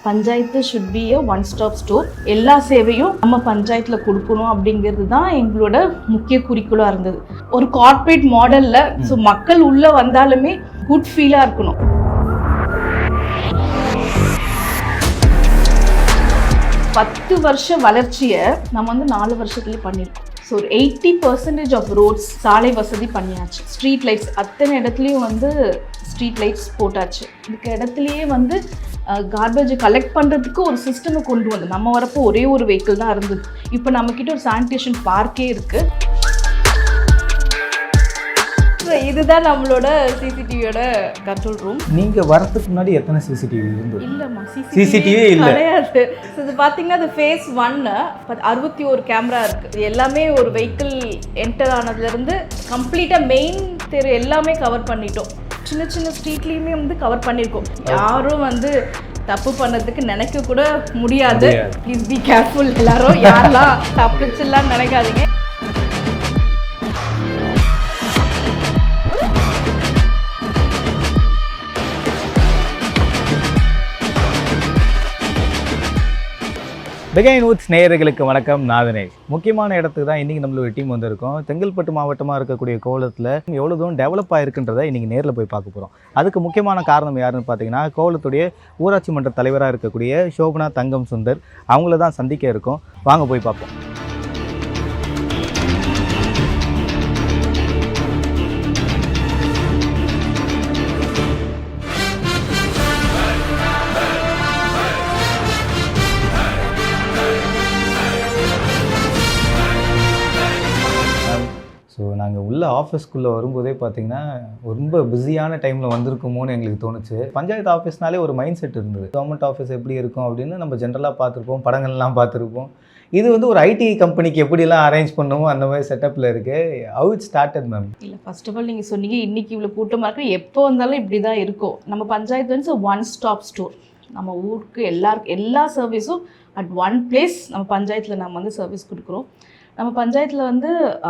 Panchayat should be a one stop store. எல்லா சேவையும் நம்ம பஞ்சாயத்தில் கொடுக்கணும் அப்படிங்கிறது தான் எங்களோட முக்கிய குறிக்கோளாக இருந்தது. ஒரு கார்ப்பரேட் மாடலில் ஸோ மக்கள் உள்ளே வந்தாலுமே குட் ஃபீலாக இருக்கணும். பத்து வருஷ வளர்ச்சியை நம்ம 4 வருஷத்துலேயே பண்ணியிருக்கோம். ஸோ ஒரு 80% ஆஃப் ரோட்ஸ் சாலை வசதி பண்ணியாச்சு. ஸ்ட்ரீட் லைட்ஸ் அத்தனை இடத்துலையும் ஸ்ட்ரீட் லைட்ஸ் போட்டாச்சு. இதுக்கு இடத்துலையே கார்பேஜ் கலெக்ட் பண்ணுறதுக்கு ஒரு சிஸ்டமை கொண்டு வந்து நம்ம வரப்போ ஒரே ஒரு வெஹிக்கிள் தான் இருந்தது. இப்போ நம்மக்கிட்ட ஒரு சானிடேஷன் பார்க்கே இருக்குது. இதுதான் நம்மளோட சிசிடிவியோட கண்ட்ரோல் ரூம். நீங்கள் வரதுக்கு முன்னாடி எத்தனை சிசிடிவி இருந்தது? இல்லைம்மா, சிசிடிவி கிடையாது. இது பார்த்தீங்கன்னா அது ஃபேஸ் 1 61 கேமரா இருக்குது. எல்லாமே ஒரு வெஹிக்கிள் என்டர் ஆனதுலேருந்து கம்ப்ளீட்டாக மெயின் தெரு எல்லாமே கவர் பண்ணிட்டோம். சின்ன சின்ன ஸ்ட்ரீட்லேயுமே கவர் பண்ணியிருக்கோம். யாரும் தப்பு பண்ணதுக்கு நினைக்க கூட முடியாது. Please be careful. எல்லாரும் யாரெல்லாம் தப்பிச்சுலாம் நினைக்காதீங்க. பெகைன் வூட்ஸ் நேயர்களுக்கு வணக்கம். நாதனே முக்கியமான இடத்துக்கு தான் இன்றைக்கி நம்மளோட டீம் வந்திருக்கோம். செங்கல்பட்டு மாவட்டமாக இருக்கக்கூடிய கோவளத்தில் எவ்வளோ தூரம் டெவலப் ஆகிருக்குன்றதை இன்றைக்கி நேரில் போய் பார்க்க போகிறோம். அதுக்கு முக்கியமான காரணம் யாருன்னு பார்த்தீங்கன்னா, கோவளத்துடைய ஊராட்சி மன்ற தலைவராக இருக்கக்கூடிய சோபனா தங்கம் சுந்தர் அவங்கள தான் சந்திக்க இருக்கோம். வாங்க போய் பார்ப்போம். ஸோ நாங்கள் உள்ள ஆஃபீஸ்க்குள்ளே வரும்போதே பார்த்தீங்கன்னா ரொம்ப பிஸியான டைமில் வந்திருக்குமோன்னு எங்களுக்கு தோணுச்சு. பஞ்சாயத்து ஆஃபீஸ்னாலே ஒரு மைண்ட் செட் இருந்தது. கவர்மெண்ட் ஆஃபீஸ் எப்படி இருக்கும் அப்படின்னு நம்ம ஜென்ரலாக பார்த்துருப்போம், படங்கள்லாம் பார்த்துருப்போம். இது ஒரு ஐடி கம்பெனிக்கு எப்படிலாம் அரேஞ்ச் பண்ணுமோ அந்த மாதிரி செட்டப்பில் இருக்குது. How it started ma'am? இல்லை, ஃபர்ஸ்ட் ஆஃப் ஆல் நீங்கள் சொன்னீங்க இன்றைக்கி இவ்வளோ கூட்டமாக இருக்குது. எப்போ வந்தாலும் இப்படி தான் இருக்கும். நம்ம பஞ்சாயத்து ஒன் ஸ்டாப் ஸ்டோர். நம்ம ஊருக்கு எல்லா சர்வீஸும் அட் ஒன் பிளேஸ் நம்ம பஞ்சாயத்தில் நம்ம சர்வீஸ் கொடுக்குறோம். நம்ம பஞ்சாயத்தில்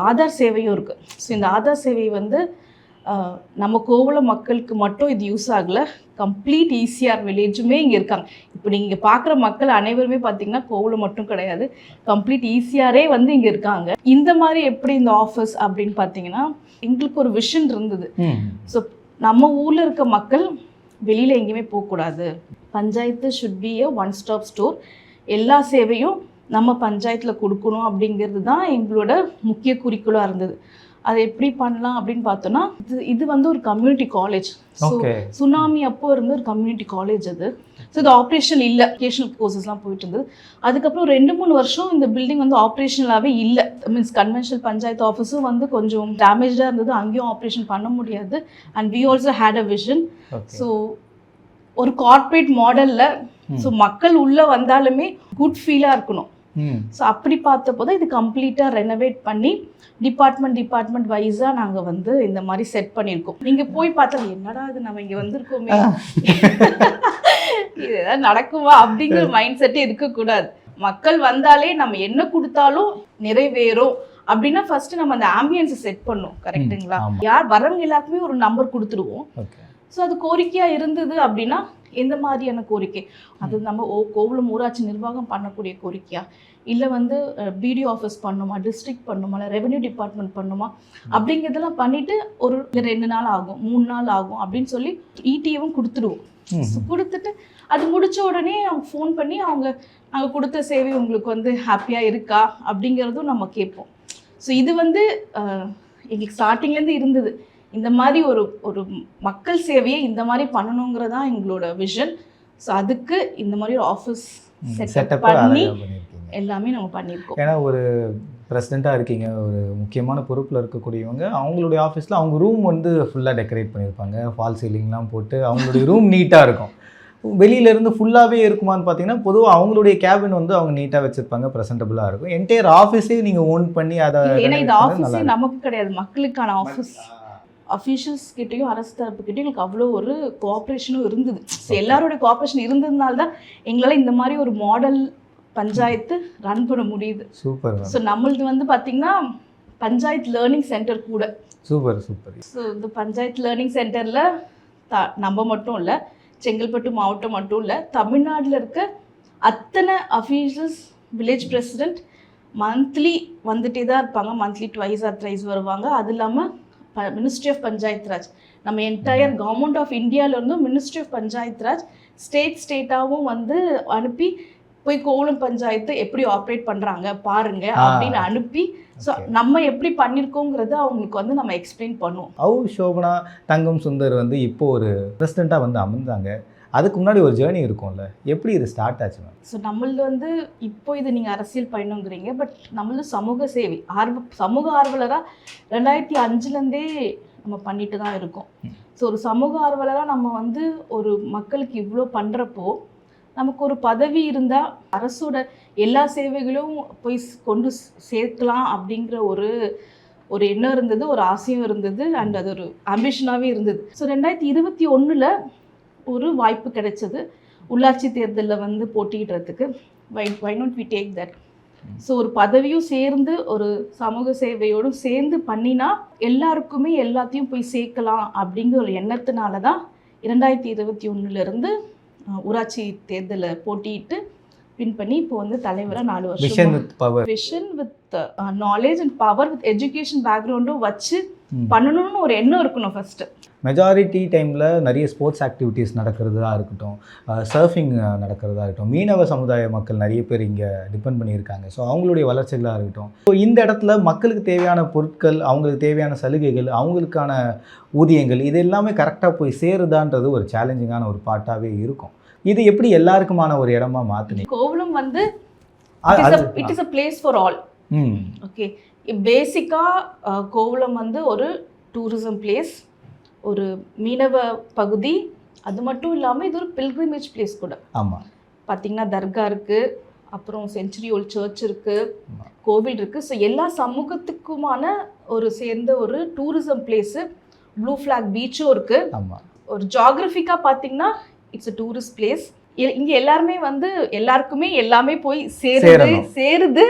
ஆதார் சேவையும் இருக்குது. ஸோ இந்த ஆதார் சேவை நம்ம கோவளம் மக்களுக்கு மட்டும் இது யூஸ் ஆகலை. கம்ப்ளீட் ஈசிஆர் வில்லேஜுமே இங்கே இருக்காங்க. இப்போ நீங்கள் பார்க்குற மக்கள் அனைவருமே பார்த்திங்கன்னா கோவளம் மட்டும் கிடையாது, கம்ப்ளீட் ஈசிஆரே இங்கே இருக்காங்க. இந்த மாதிரி எப்படி இந்த ஆஃபீஸ் அப்படின்னு பார்த்தீங்கன்னா, எங்களுக்கு ஒரு விஷன் இருந்தது. ஸோ நம்ம ஊரில் இருக்க மக்கள் வெளியில் எங்கேயுமே போகக்கூடாது. Panchayat should be a one stop store. எல்லா சேவையும் நம்ம பஞ்சாயத்தில் கொடுக்கணும் அப்படிங்கிறது தான் எங்களோட முக்கிய குறிக்கோளாக இருந்தது. அதை எப்படி பண்ணலாம் அப்படின்னு பார்த்தோன்னா, இது ஒரு கம்யூனிட்டி காலேஜ். ஸோ சுனாமி அப்போ இருந்த ஒரு கம்யூனிட்டி காலேஜ் அது. ஸோ இது ஆப்ரேஷன் இல்லை, எஜுகேஷனல் கோர்சஸ்லாம் போயிட்டு இருந்தது. அதுக்கப்புறம் 2-3 வருஷம் இந்த பில்டிங் ஆப்ரேஷனலாகவே இல்லை. மீன்ஸ் கன்வென்ஷனல் பஞ்சாயத்து ஆஃபீஸும் கொஞ்சம் டேமேஜாக இருந்தது. அங்கேயும் ஆப்ரேஷன் பண்ண முடியாது. And we also had a vision. So ஒரு கார்ப்பரேட் மாடலில் ஸோ மக்கள் உள்ளே வந்தாலுமே குட் ஃபீலாக இருக்கணும். ஸோ அப்படி பார்த்தப்போ தான் இது கம்ப்ளீட்டாக ரெனோவேட் பண்ணி டிபார்ட்மெண்ட் வைஸாக நாங்கள் இந்த மாதிரி செட் பண்ணியிருக்கோம். நீங்கள் போய் பார்த்தா என்னடா இது நம்ம இங்கே வந்திருக்கோமே, இது எதாவது நடக்குமா அப்படிங்கிற மைண்ட் செட்டே இருக்கக்கூடாது. மக்கள் வந்தாலே நம்ம என்ன கொடுத்தாலும் நிறைவேறும் அப்படின்னா ஃபர்ஸ்ட் நம்ம அந்த ஆம்பியன்ஸை செட் பண்ணோம். கரெக்டுங்களா? யார் வரவங்க எல்லாருக்குமே ஒரு நம்பர் கொடுத்துருவோம். ஸோ அது கோரிக்கையாக இருந்தது அப்படின்னா எந்த மாதிரியான கோரிக்கை, அது நம்ம கோவளம் ஊராட்சி நிர்வாகம் பண்ணக்கூடிய கோரிக்கையா, இல்லை பிடிஓ ஆஃபீஸ் பண்ணுமா, டிஸ்ட்ரிக்ட் பண்ணுமா, இல்லை ரெவென்யூ டிபார்ட்மெண்ட் பண்ணுமா அப்படிங்கிறதெல்லாம் பண்ணிவிட்டு ஒரு 2 நாள் ஆகும், 3 நாள் ஆகும் அப்படின்னு சொல்லி இடிஏவும் கொடுத்துடுவோம். ஸோ கொடுத்துட்டு அது முடித்த உடனே அவங்க ஃபோன் பண்ணி நாங்கள் கொடுத்த சேவை உங்களுக்கு ஹாப்பியாக இருக்கா அப்படிங்கிறதும் நம்ம கேட்போம். ஸோ இது எங்களுக்கு ஸ்டார்டிங்லேருந்து இருந்தது. இந்த மாதிரி ஒரு மக்கள் சேவையை இந்த மாதிரி பண்ணணுங்கிறதான் எங்களோட விஷன். ஸோ அதுக்கு இந்த மாதிரி ஒரு ஆஃபீஸ் செட்டப் பண்ணி எல்லாமே நம்ம பண்ணியிருக்கோம். ஏன்னா ஒரு பிரசிடெண்ட்டாக இருக்கீங்க, ஒரு முக்கியமான பொறுப்பில் இருக்கக்கூடியவங்க, அவங்களுடைய ஆஃபீஸில் அவங்க ரூம் ஃபுல்லாக டெக்கரேட் பண்ணியிருப்பாங்க, ஃபால் சீலிங்லாம் போட்டு அவங்களுடைய ரூம் நீட்டாக இருக்கும். வெளியிலேருந்து ஃபுல்லாகவே இருக்குமான்னு பார்த்தீங்கன்னா, பொதுவாக அவங்களுடைய கேபின் அவங்க நீட்டாக வச்சுருப்பாங்க, ப்ரெசென்டபுளாக இருக்கும். என்டையர் ஆஃபீஸே நீங்கள் ஓன் பண்ணி அதை, ஏன்னா இந்த ஆஃபீஸே நமக்கு கிடையாது, மக்களுக்கான ஆஃபீஸ். அஃபீஷியல்ஸ் கிட்டையும் அரசு தரப்புக்கிட்டையும் எங்களுக்கு அவ்வளோ ஒரு கோஆப்ரேஷனும் இருந்தது. ஸோ எல்லாரோடைய கோஆப்ரேஷன் இருந்ததுனால தான் எங்களால் இந்த மாதிரி ஒரு மாடல் பஞ்சாயத்து ரன் பண்ண முடியுது. சூப்பர். ஸோ நம்மளது பார்த்தீங்கன்னா பஞ்சாயத்து லேர்னிங் சென்டர் கூட. சூப்பர். ஸோ இந்த பஞ்சாயத்து லேர்னிங் சென்டரில் நம்ம மட்டும் இல்லை, செங்கல்பட்டு மாவட்டம் மட்டும் இல்லை, தமிழ்நாட்டில் இருக்க அத்தனை அஃபீஷியல்ஸ், வில்லேஜ் பிரசிடெண்ட் மந்த்லி வந்துட்டே தான் இருப்பாங்க. மந்த்லி ட்வைஸ் ஆர் த்ரைஸ் வருவாங்க. அது இல்லாமல் மினிஸ்ட்ரி ஆஃப் பஞ்சாயத்து ராஜ், நம்ம என்டையர் கவர்மெண்ட் ஆஃப் இந்தியாவிலேருந்தும் மினிஸ்ட்ரி ஆஃப் பஞ்சாயத்து ராஜ் ஸ்டேட்டாகவும் வந்து அனுப்பி போய் கோவளம் பஞ்சாயத்து எப்படி ஆப்ரேட் பண்ணுறாங்க பாருங்க அப்படின்னு அனுப்பி, ஸோ நம்ம எப்படி பண்ணியிருக்கோங்கிறத அவங்களுக்கு வந்து நம்ம எக்ஸ்பிளைன் பண்ணுவோம். சோபனா தங்கம் சுந்தர் வந்து இப்போ ஒரு பிரசிடெண்ட்டாக வந்து அமர்ந்தாங்க. அதுக்கு முன்னாடி ஒரு ஜேர்னி இருக்கும்ல, எப்படி இது ஸ்டார்ட் ஆச்சு மேம்? ஸோ நம்மளது வந்து இப்போ இது நீங்கள் அரசியல் பயணங்கிறீங்க, பட் நம்மளது சமூக சேவை சமூக ஆர்வலராக 2005லேருந்தே நம்ம பண்ணிட்டு தான் இருக்கோம். ஸோ ஒரு சமூக ஆர்வலராக நம்ம வந்து ஒரு மக்களுக்கு இவ்வளோ பண்ணுறப்போ நமக்கு ஒரு பதவி இருந்தால் அரசோட எல்லா சேவைகளும் போய் கொண்டு சேர்க்கலாம் அப்படிங்கிற ஒரு எண்ணம் இருந்தது, ஒரு ஆசையும் இருந்தது, அண்ட் அது ஒரு ஆம்பிஷனாகவே இருந்தது. ஸோ 2021 ஒரு வாய்ப்பு கிடைச்சது உள்ளாட்சி தேர்தலில் வந்து போட்டியிடுறதுக்கு. Why not we take that? So ஒரு பதவியும் சேர்ந்து ஒரு சமூக சேவையோடும் சேர்ந்து பண்ணினா எல்லாருக்குமே எல்லாத்தையும் போய் சேர்க்கலாம் அப்படிங்கிற ஒரு எண்ணத்தினால தான் 2021 ஊராட்சி தேர்தலில் போட்டியிட்டு வின் பண்ணி இப்போ வந்து தலைவராக 4 வருஷம் vision with knowledge and power with education பேக்ரவுண்டும் வச்சு பண்ணணும்னு ஒரு எண்ணம் இருக்கணும். ஃபஸ்ட்டு மெஜாரிட்டி டைமில் நிறைய ஸ்போர்ட்ஸ் ஆக்டிவிட்டீஸ் நடக்கிறதா இருக்கட்டும், சர்ஃபிங் நடக்கிறதா இருக்கட்டும், மீனவ சமுதாய மக்கள் நிறைய பேர் இங்கே டிபெண்ட் பண்ணியிருக்காங்க. ஸோ அவங்களுடைய வளர்ச்சிகளாக இருக்கட்டும். ஸோ இந்த இடத்துல மக்களுக்கு தேவையான பொருட்கள், அவங்களுக்கு தேவையான சலுகைகள், அவங்களுக்கான ஊதியங்கள், இது எல்லாமே கரெக்டாக போய் சேருதான்றது ஒரு சேலஞ்சிங்கான ஒரு பார்ட்டாகவே இருக்கும். இது எப்படி எல்லாருக்குமான ஒரு இடமா மாற்றுனீங்க? கோவளம் வந்து it is a place for all. Okay, பேசிக்காக கோவளம் வந்து ஒரு டூரிசம் பிளேஸ், ஒரு மீனவ பகுதி. அது மட்டும் இல்லாமல் இது ஒரு பில்கிரிமேஜ் பிளேஸ் கூட. ஆமாம், பார்த்திங்கன்னா தர்கா இருக்குது, அப்புறம் செஞ்சுரி ஓல்ட் சர்ச் இருக்குது, கோவில் இருக்குது. ஸோ எல்லா சமூகத்துக்குமான ஒரு சேர்ந்த ஒரு டூரிசம் பிளேஸு. ப்ளூ ஃப்ளாக் பீச்சும் இருக்குது. ஆமாம், ஒரு ஜியாகிரபிக்காக பார்த்திங்கன்னா இட்ஸ் அ டூரிஸ்ட் பிளேஸ். இங்கே எல்லாருமே வந்து எல்லாருக்குமே எல்லாமே போய் சேருது.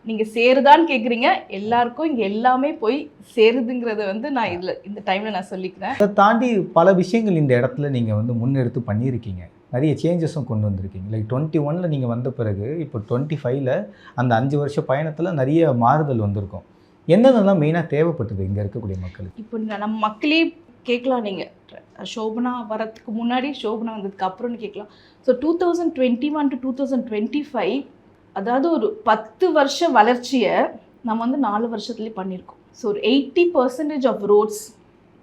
நீங்கள் சேருதான்னு கேட்குறீங்க, எல்லாருக்கும் இங்கே எல்லாமே போய் சேருதுங்கிறத வந்து நான் இந்த டைமில் நான் சொல்லிக்கிறேன். அதை தாண்டி பல விஷயங்கள் இந்த இடத்துல நீங்கள் வந்து முன்னெடுத்து பண்ணியிருக்கீங்க, நிறைய சேஞ்சஸும் கொண்டு வந்திருக்கீங்க. லைக் 21 நீங்கள் வந்த பிறகு இப்போ 25 அந்த 5 வருஷ பயணத்தில் நிறைய மாறுதல் வந்திருக்கும். என்னென்னலாம் மெயினாக தேவைப்பட்டது இங்கே இருக்கக்கூடிய மக்களுக்கு? இப்போ நம்ம மக்களே கேட்கலாம், நீங்கள் சோபனா வரத்துக்கு முன்னாடி, சோபனா வந்ததுக்கு அப்புறம்னு கேட்கலாம். ஸோ 2021 to 2025, அதாவது ஒரு 10 வருஷ வளர்ச்சியை நம்ம வந்து 4 வருஷத்துலேயே பண்ணியிருக்கோம். ஸோ ஒரு 80% ஆஃப் ரோட்ஸ்,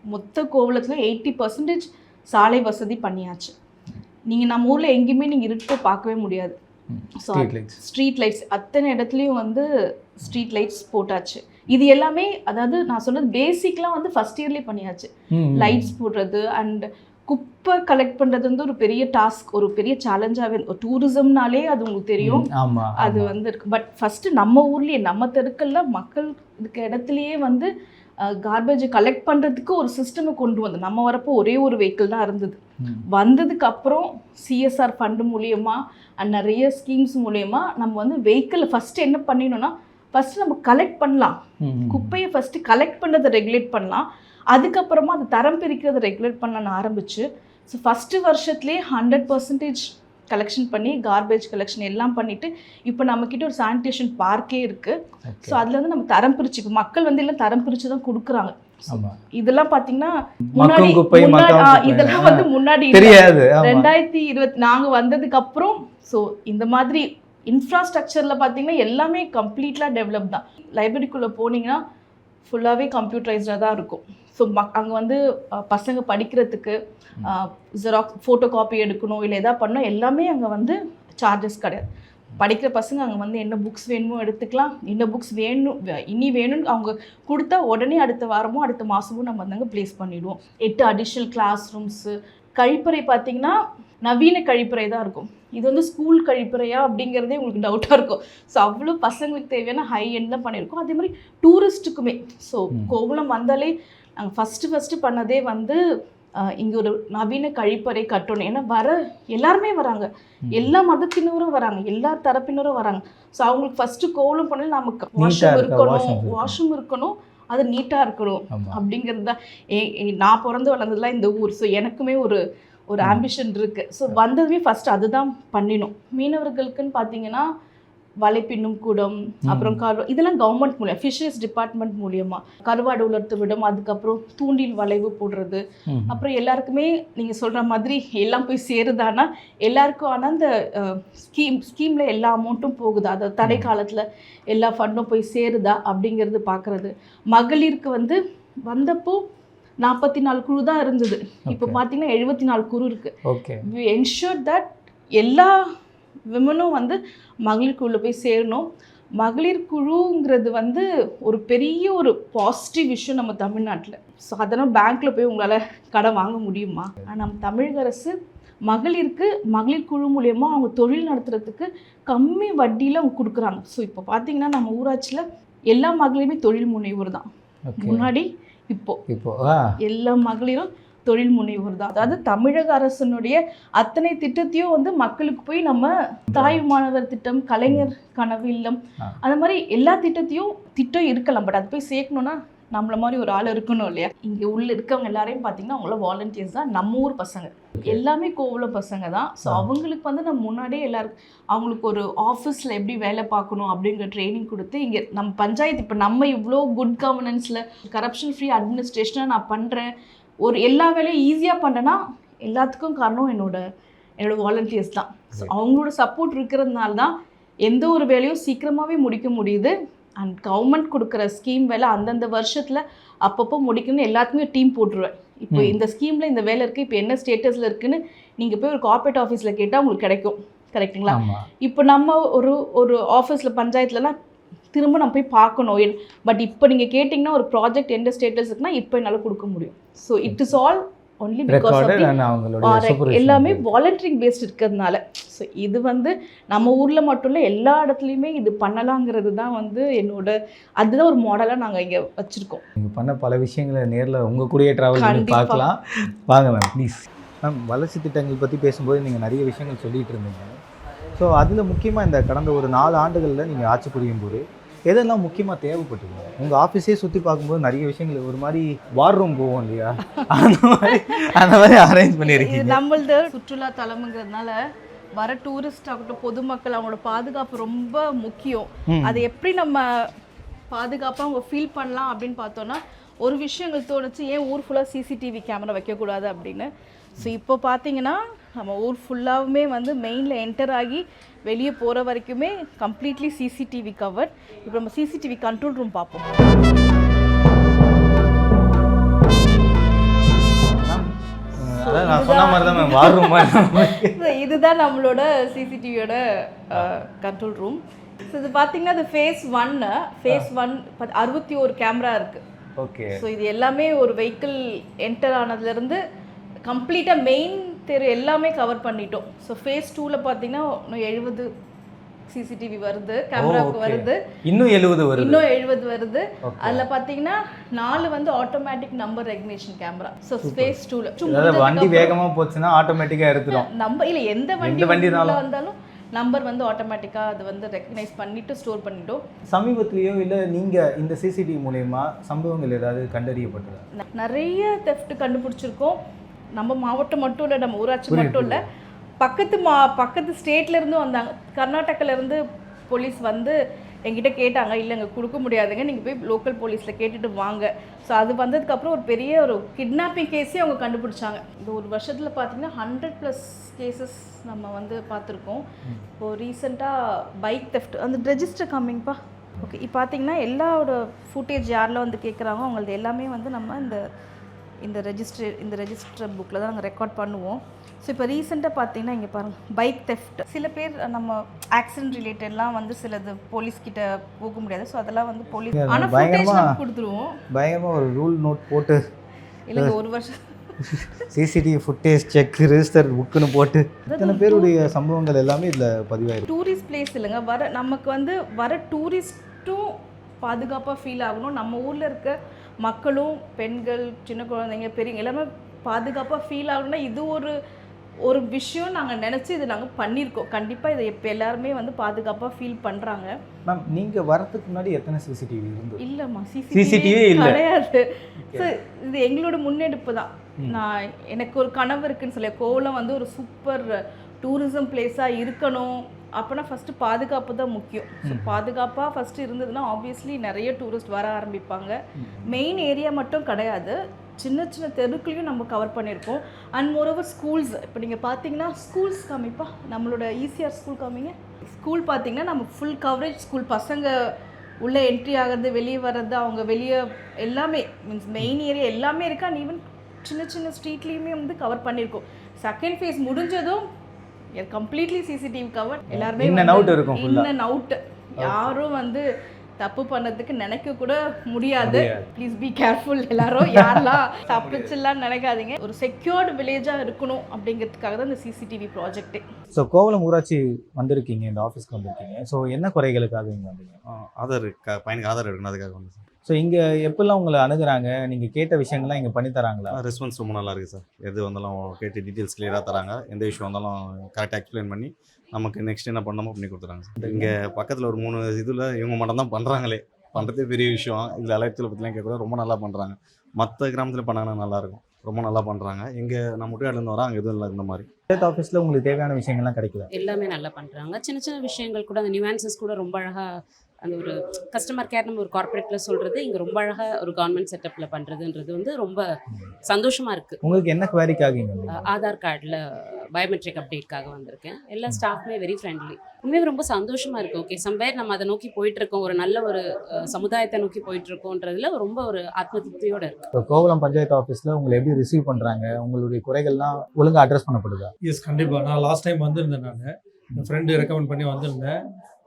மொத்த கோவளத்தில் 80% சாலை வசதி பண்ணியாச்சு. நீங்கள் நம்ம ஊரில் எங்கேயுமே நீங்கள் இருட்டு பார்க்கவே முடியாது. ஸோ ஸ்ட்ரீட் லைட்ஸ் அத்தனை இடத்துலையும் வந்து ஸ்ட்ரீட் லைட்ஸ் போட்டாச்சு. இது எல்லாமே அதாவது நான் சொன்னது பேசிக்லாம் வந்து ஃபஸ்ட் இயர்லேயே பண்ணியாச்சு. லைட்ஸ் போடுறது அண்ட் குப்பை கலெக்ட் பண்ணுறது வந்து ஒரு பெரிய டாஸ்க், ஒரு பெரிய சேலஞ்சாகவே ஒரு டூரிசம்னாலே அது உங்களுக்கு தெரியும். அது வந்து இருக்கு. பட் ஃபஸ்ட்டு நம்ம ஊர்லேயே நம்ம தெருக்கள்ல மக்கள் இருக்க இடத்துலையே வந்து கார்பேஜை கலெக்ட் பண்ணுறதுக்கு ஒரு சிஸ்டமை கொண்டு வந்து, நம்ம வரப்போ ஒரே ஒரு வெஹிக்கிள் தான் இருந்தது. வந்ததுக்கு அப்புறம் சிஎஸ்ஆர் ஃபண்டு மூலியமா அண்ட் நிறைய ஸ்கீம்ஸ் மூலயமா நம்ம வந்து வெஹிக்கிளை ஃபஸ்ட்டு என்ன பண்ணிடணும்னா, ஃபஸ்ட்டு நம்ம கலெக்ட் பண்ணலாம். குப்பையை ஃபஸ்ட்டு கலெக்ட் பண்ணுறதை ரெகுலேட் பண்ணலாம். அதுக்கப்புறமா அது தரம் பிரிக்கிறத ரெகுலேட் பண்ண ஆரம்பிச்சு. ஸோ ஃபஸ்ட்டு வருஷத்துலேயே 100% கலெக்ஷன் பண்ணி கார்பேஜ் கலெக்ஷன் எல்லாம் பண்ணிவிட்டு இப்போ நம்மக்கிட்ட ஒரு சானிடேஷன் பார்க்கே இருக்குது. ஸோ அதில் வந்து நம்ம தரம் பிரிச்சு, இப்போ மக்கள் வந்து எல்லாம் தரம் பிரித்து தான் கொடுக்குறாங்க. இதெல்லாம் பார்த்தீங்கன்னா இதெல்லாம் வந்து முன்னாடி 2020 நாங்கள் வந்ததுக்கு அப்புறம். ஸோ இந்த மாதிரி இன்ஃப்ராஸ்ட்ரக்சரில் பார்த்தீங்கன்னா எல்லாமே கம்ப்ளீட்லாக டெவலப் தான். லைப்ரரிக்குள்ளே போனீங்கன்னா ஃபுல்லாகவே கம்ப்யூட்டரைஸ்டாக தான் இருக்கும். ஸோ அங்கே வந்து பசங்க படிக்கிறதுக்கு ஜெராக்ஸ் ஃபோட்டோ காப்பி எடுக்கணும் இல்லை எதாவது பண்ணோம், எல்லாமே அங்கே வந்து சார்ஜஸ் கிடையாது. படிக்கிற பசங்க அங்கே வந்து என்ன புக்ஸ் வேணுமோ எடுத்துக்கலாம். என்ன புக்ஸ் வேணும் இனி வேணும்னு அவங்க கொடுத்தா உடனே அடுத்த வாரமோ அடுத்த மாதமும் நம்ம வந்து அங்கே ப்ளேஸ் பண்ணிவிடுவோம். 8 அடிஷ்னல் கிளாஸ் ரூம்ஸு. கழிப்பறை பார்த்திங்கன்னா நவீன கழிப்பறை தான் இருக்கும். இது வந்து ஸ்கூல் கழிப்பறையா அப்படிங்கிறதே உங்களுக்கு டவுட்டாக இருக்கும். ஸோ அவ்வளோ பசங்களுக்கு தேவையான ஹை எண்ட் தான் பண்ணியிருக்கோம். அதே மாதிரி டூரிஸ்ட்டுக்குமே. ஸோ கோவளம் வந்தாலே நாங்கள் ஃபஸ்ட்டு பண்ணதே வந்து இங்கே ஒரு நவீன கழிப்பறை கட்டணும். ஏன்னா எல்லாருமே வராங்க, எல்லா மதத்தினரும் வராங்க, எல்லா தரப்பினரும் வராங்க. ஸோ அவங்களுக்கு ஃபஸ்ட்டு கோவளம் பண்ணல நமக்கு வாஷ்ரூம் இருக்கணும், அது நீட்டாக இருக்கணும் அப்படிங்கிறது தான். நான் பிறந்து வளர்ந்ததுலாம் இந்த ஊர். ஸோ எனக்குமே ஒரு ஆம்பிஷன் இருக்குது. ஸோ வந்ததுமே ஃபஸ்ட் அதுதான் பண்ணினோம். மீனவர்களுக்குன்னு பார்த்தீங்கன்னா வலைப்பின்னும் கூடம், அப்புறம் இதெல்லாம் கவர்மெண்ட் மூலியம், ஃபிஷரிஸ் டிபார்ட்மெண்ட் மூலியமா கருவாடு உலர்த்து விடும், அதுக்கப்புறம் தூண்டில் வளைவு போடுறது, அப்புறம் எல்லாருக்குமே நீங்கள் சொல்கிற மாதிரி எல்லாம் போய் சேருதானா எல்லாருக்கும். ஆனால் அந்த ஸ்கீமில் எல்லா அமௌண்ட்டும் போகுதா, அதாவது தடை காலத்தில் எல்லா ஃபண்டும் போய் சேருதா அப்படிங்கிறது பார்க்குறது. மகளிருக்கு வந்தப்போ 44 குழு தான் இருந்தது. இப்போ பார்த்தீங்கன்னா 74 குழு இருக்குது. ஓகே, வி என்ஷூர் தட் எல்லா விமனும் மகளிர் குழுவில் போய் சேரணும். மகளிர் குழுங்கிறது ஒரு பெரிய ஒரு பாசிட்டிவ் விஷயம் நம்ம தமிழ்நாட்டில். ஸோ அதனால் பேங்க்கில் போய் உங்களால் கடன் வாங்க முடியுமா? ஆனால் நம்ம தமிழக அரசு மகளிருக்கு மகளிர் குழு மூலயமா அவங்க தொழில் நடத்துறதுக்கு கம்மி வட்டியில் அவங்க கொடுக்குறாங்க. ஸோ இப்போ பார்த்தீங்கன்னா நம்ம ஊராட்சியில் எல்லா மகளிருமே தொழில் முனைவோர் தான். முன்னாடி இப்போ எல்லா மகளிரும் தொழில் முனைவோர் தான். அதாவது தமிழக அரசனுடைய அத்தனை திட்டத்தையும் மக்களுக்கு போய் நம்ம தாய் மாணவர் திட்டம், கலைஞர் கனவு இல்லம், அந்த மாதிரி எல்லா திட்டம் இருக்கலாம். பட் அது போய் சேர்க்கணும்னா நம்மள மாதிரி ஒரு ஆள் இருக்கணும் இல்லையா? இங்கே உள்ள இருக்கவங்க எல்லாரையும் பார்த்தீங்கன்னா அவங்கள வாலண்டியர்ஸ் தான், நம்ம ஊர் பசங்க எல்லாமே கோவலம் பசங்க தான். ஸோ அவங்களுக்கு நம்ம முன்னாடியே எல்லாருக்கும் அவங்களுக்கு ஒரு ஆஃபீஸில் எப்படி வேலை பார்க்கணும் அப்படிங்கிற ட்ரைனிங் கொடுத்து, இங்கே நம்ம பஞ்சாயத்து இப்போ நம்ம இவ்வளோ குட் கவர்னன்ஸில் கரப்ஷன் ஃப்ரீ அட்மினிஸ்ட்ரேஷனாக நான் பண்ணுறேன், ஒரு எல்லா வேலையும் ஈஸியாக பண்ணேன்னா எல்லாத்துக்கும் காரணம் என்னோட வாலண்டியர்ஸ் தான். ஸோ அவங்களோட சப்போர்ட் இருக்கிறதுனால தான் எந்த ஒரு வேலையும் சீக்கிரமாகவே முடிக்க முடியுது. அண்ட் கவர்மெண்ட் கொடுக்குற ஸ்கீம் வேலை அந்தந்த வருஷத்தில் அப்பப்போ முடிக்கணும்னு எல்லாத்துக்குமே டீம் போட்டுருவேன். இப்போ இந்த ஸ்கீமில் இந்த வேலை இருக்குது, இப்போ என்ன ஸ்டேட்டஸில் இருக்குன்னு நீங்கள் போய் ஒரு கார்ப்பரேட் ஆஃபீஸில் கேட்டால் உங்களுக்கு கிடைக்கும். கரெக்டுங்களா? இப்போ நம்ம ஒரு ஆஃபீஸில் பஞ்சாயத்துலலாம் திரும்ப நம்ம போய் பார்க்கணும். பட் இப்போ நீங்கள் கேட்டிங்கன்னா ஒரு ப்ராஜெக்ட் எந்த ஸ்டேட்டஸ் இருக்குன்னா இப்போ என்னால் கொடுக்க முடியும். So it is all only because of எல்லாமே வாலண்டியரிங் பேஸ்ட் இருக்கிறதுனால. ஸோ இது நம்ம ஊரில் மட்டும் இல்லை, எல்லா இடத்துலையுமே இது பண்ணலாங்கிறது தான் அதுதான் ஒரு மாடலாக நாங்கள் இங்கே வச்சுருக்கோம். நீங்கள் பண்ண பல விஷயங்களை நேரில் உங்கள் கூடயே ட்ராவல் பண்ணி பார்க்கலாம். வாங்க மேம் ப்ளீஸ். மேம் வளர்ச்சி திட்டங்கள் பற்றி பேசும்போது நீங்கள் நிறைய விஷயங்கள் சொல்லிகிட்டு இருந்தீங்க. ஸோ அதில் முக்கியமாக இந்த கடந்த ஒரு 4 ஆண்டுகளில் நீங்கள் ஆட்சி புரியும் போது எதெல்லாம் முக்கியமாக தேவைப்பட்டுங்க? உங்கள் ஆஃபீஸே சுற்றி பார்க்கும்போது நிறைய விஷயங்கள் ஒரு மாதிரி வார் ரூம் போவோம் இல்லையா, அந்த மாதிரி அரேஞ்ச் பண்ணியிருக்கீங்க. நம்மளது சுற்றுலா தலம்ங்கிறதுனால வர டூரிஸ்ட் ஆகட்டும், பொதுமக்கள் அவங்களோட பாதுகாப்பு ரொம்ப முக்கியம். அதை எப்படி நம்ம பாதுகாப்பாக அவங்க ஃபீல் பண்ணலாம் அப்படின்னு பார்த்தோன்னா ஒரு விஷயங்கள் தோணுச்சு, ஏன் ஊர் ஃபுல்லாக சிசிடிவி கேமரா வைக்கக்கூடாது அப்படின்னு. ஸோ இப்போ பார்த்தீங்கன்னா நம்ம ஊர் ஃபுல்லாகவுமே மெயினில் என்டர் ஆகி வெளியே போகிற வரைக்குமே கம்ப்ளீட்லி சிசிடிவி கவர். இப்போ நம்ம சிசிடிவி கண்ட்ரோல் ரூம் பார்ப்போம். இதுதான் நம்மளோட சிசிடிவியோட கண்ட்ரோல் ரூம். ஸோ இது பார்த்தீங்கன்னா இது ஃபேஸ் 1 61 கேமரா இருக்குது. ஓகே. ஸோ இது எல்லாமே ஒரு வெஹிக்கிள் என்டர் ஆனதுலேருந்து கம்ப்ளீட்டாக மெயின் தெரு எல்லாமே கவர் பண்ணிட்டோம். ஸோ ஃபேஸ் 2ல பார்த்தீங்கன்னா இன்னும் 70 சிசிடிவி வருது, கேமராவுக்கு வருது. இன்னும் 70 வருது. அதில் பார்த்தீங்கன்னா 4 automatic number recognition camera. So phase 2ல வண்டி வேகமாக போச்சுன்னா ஆட்டோமேட்டிக்காக எடுத்துடும். நம்பர் இல்லை, எந்த வண்டி வந்தாலும் நம்பர் ஆட்டோமேட்டிக்காக அது ரெக்கக்னைஸ் பண்ணிவிட்டு ஸ்டோர் பண்ணிட்டோம். சமீபத்திலேயோ இல்லை நீங்கள் இந்த சிசிடிவி மூலயமா சம்பவங்கள் ஏதாவது கண்டறியப்பட்டது? நிறைய தெஃப்ட் கண்டுபிடிச்சிருக்கோம். நம்ம மாவட்டம் மட்டும் இல்லை, நம்ம ஊராட்சி மட்டும் இல்லை, பக்கத்து ஸ்டேட்லேருந்தும் வந்தாங்க. கர்நாடகாவிலேருந்து போலீஸ் என்கிட்ட கேட்டாங்க, இல்லைங்க கொடுக்க முடியாதுங்க, நீங்கள் போய் லோக்கல் போலீஸில் கேட்டுட்டு வாங்க. ஸோ அது வந்ததுக்கப்புறம் ஒரு பெரிய ஒரு கிட்னாப்பிங் கேஸே அவங்க கண்டுபிடிச்சாங்க. இந்த ஒரு வருஷத்தில் பார்த்தீங்கன்னா 100+ கேசஸ் நம்ம பார்த்துருக்கோம். இப்போது ரீசெண்டாக பைக் தெஃப்ட் அந்த ரெஜிஸ்டர் கம்மிங்ப்பா. ஓகே, இப்போ பார்த்தீங்கன்னா எல்லாரோட ஃபுட்டேஜ் யாரெல்லாம் கேட்குறாங்க அவங்களது எல்லாமே நம்ம இந்த ரெஜிஸ்டர் புக்கில் தான் நாங்கள் ரெக்கார்ட் பண்ணுவோம். ஸோ இப்போ ரீசெண்டாக பார்த்தீங்கன்னா இங்கே பாருங்கள், பைக் தெஃப்ட். சில பேர் நம்ம ஆக்சிடென்ட் ரிலேட்டட்லாம் சிலது போலீஸ்கிட்ட போக முடியாது. ஸோ அதெல்லாம் போலீஸ் ஆனால் ஃபுட்டேஜ் நம்ம கொடுத்துருவோம். பயங்கரமாக ஒரு ரூல் நோட் போட்டு இல்லைங்க, ஒரு வருஷம் சிசிடிவி ஃபுட்டேஜ் செக் ரெஜிஸ்டர் புக்குன்னு போட்டு இத்தனை பேருடைய சம்பவங்கள் எல்லாமே இதில் பதிவாயிருக்கு. டூரிஸ்ட் பிளேஸ் இல்லைங்க, நமக்கு வர டூரிஸ்ட்டும் பாதுகாப்பாக ஃபீல் ஆகணும். நம்ம ஊரில் இருக்க மக்களும், பெண்கள், சின்ன குழந்தைங்க, பெரியவங்க எல்லாமே பாதுகாப்பாக ஃபீல் ஆகணும்னா இது ஒரு விஷயம் நாங்கள் நினச்சி இது நாங்கள் பண்ணியிருக்கோம். கண்டிப்பாக இதை இப்போ எல்லாருமே பாதுகாப்பாக ஃபீல் பண்ணுறாங்க. மேம் நீங்கள் வரதுக்கு முன்னாடி எத்தனை சிசிடிவி இருந்தது? இல்லைம்மா, சிசிடிவி கிடையாது. ஸோ இது எங்களோட முன்னெடுப்பு தான். நான் எனக்கு ஒரு கனவு இருக்குன்னு சொல்லி கோவளம் வந்து ஒரு சூப்பர் டூரிசம் பிளேஸாக இருக்கணும். அப்போனா ஃபஸ்ட்டு பாதுகாப்பு தான் முக்கியம். ஸோ பாதுகாப்பாக ஃபஸ்ட்டு இருந்ததுன்னா ஆப்வியஸ்லி நிறைய டூரிஸ்ட் வர ஆரம்பிப்பாங்க. மெயின் ஏரியா மட்டும் கிடையாது, சின்ன சின்ன தெருக்குலையும் நம்ம கவர் பண்ணியிருக்கோம். அண்ட் மோரோவர் ஸ்கூல்ஸ், இப்போ நீங்கள் பார்த்தீங்கன்னா ஸ்கூல்ஸ் காமிப்பா, நம்மளோட ஈசிஆர் ஸ்கூல் காமிங்க. ஸ்கூல் பார்த்தீங்கன்னா நம்ம ஃபுல் கவரேஜ் ஸ்கூல், பசங்க உள்ளே என்ட்ரி ஆகிறது வெளியே வர்றது அவங்க வெளியே எல்லாமே மீன்ஸ் மெயின் ஏரியா எல்லாமே இருக்கா. அண்ட் ஈவன் சின்ன சின்ன ஸ்ட்ரீட்லேயுமே வந்து கவர் பண்ணியிருக்கோம். செகண்ட் ஃபேஸ் முடிஞ்சதும் கம்ப்ளீட்லி சிசிடிவி கவர். எல்லாருமே இன் அண்ட் அவுட், யாரும் வந்து தப்பு பண்ணதுக்கு நினைக்க கூட முடியாது. ப்ளீஸ் பி கேர்ஃபுல் எல்லாரும், யாரெல்லாம் தப்பிச்சுலாம் நினைக்காதீங்க. ஒரு செக்யூர்டு வில்லேஜாக இருக்கணும் அப்படிங்கிறதுக்காக தான் இந்த சிசிடிவி ப்ராஜெக்டே. ஸோ கோவளம் ஊராட்சி வந்திருக்கீங்க, இந்த ஆஃபீஸ்க்கு வந்திருக்கீங்க. ஸோ என்ன குறைகளுக்காக இங்கே வந்தீங்க? ஆதார் பையனுக்கு ஆதார் எடுக்கணும், அதுக்காக வந்து ஸோ இங்கே எப்பெல்லாம் உங்களை அணுகுறாங்க, நீங்கள் கேட்ட விஷயங்கள்லாம் இங்கே பண்ணி தராங்களா? ரெஸ்பான்ஸ் ரொம்ப நல்லா இருக்குது சார். எது வந்தாலும் கேட்டு டீட்டெயில்ஸ் கிளியராக தராங்க. எந்த விஷயம் வந்தாலும் கரெக்டாக எக்ஸ்பிளைன் பண்ணி நமக்கு நெக்ஸ்ட் என்ன பண்ணணுமோ பண்ணி கொடுத்துறாங்க சார். இங்கே பக்கத்தில் ஒரு 3 இதில் இவங்க மட்டும் தான் பண்ணுறாங்களே, பண்ணுறதே பெரிய விஷயம். இதில் அலையத்தில் பற்றிலாம் கேட்க ரொம்ப நல்லா பண்ணுறாங்க. மற்ற கிராமத்தில் பண்ணாங்கன்னா நல்லாயிருக்கும், ரொம்ப நல்லா பண்ணுறாங்க. இங்கே நான் முட்டையாடுலேருந்து வரேன், அங்கே எதுவும் இல்லை இந்த மாதிரி. பஞ்சாயத்து ஆஃபீஸில் உங்களுக்கு தேவையான விஷயங்கள்லாம் கிடைக்கல? எல்லாமே நல்லா பண்ணுறாங்க. சின்ன சின்ன விஷயங்கள் கூட, அந்த நியூஆன்சஸ் கூட ரொம்ப அழகாக, அந்த ஒரு கஸ்டமர் கேர் நம்ம ஒரு கார்பரேட்டில் சொல்கிறது இங்கே ரொம்ப அழகாக ஒரு கவர்மெண்ட் செட்டப்பில் பண்ணுறதுன்றது வந்து ரொம்ப சந்தோஷமாக இருக்குது. உங்களுக்கு என்ன குவாரிக்காக? ஆதார் கார்டில் பயோமெட்ரிக் அப்டேட்காக வந்திருக்கேன். எல்லா ஸ்டாஃப்மே வெரி ஃப்ரெண்ட்லி. உண்மையாக ரொம்ப சந்தோஷமாக இருக்குது. ஓகே, சம்வேர் நம்ம அதை நோக்கி போயிட்டுருக்கோம், ஒரு நல்ல ஒரு சமுதாயத்தை நோக்கி போயிட்டுருக்கோன்றதுல ரொம்ப ஒரு ஆத்ம திருப்தியோடு இருக்குது. இப்போ கோவளம் பஞ்சாயத்து ஆஃபீஸில் உங்களை எப்படி ரிசீவ் பண்ணுறாங்க? உங்களுடைய குறைகள்லாம் ஒழுங்காக அட்ரஸ் பண்ணப்படுதா? எஸ், கண்டிப்பாக. நான் லாஸ்ட் டைம் வந்திருந்தேன், நான் என் ஃப்ரெண்டு ரெக்கமெண்ட் பண்ணி வந்திருந்தேன்.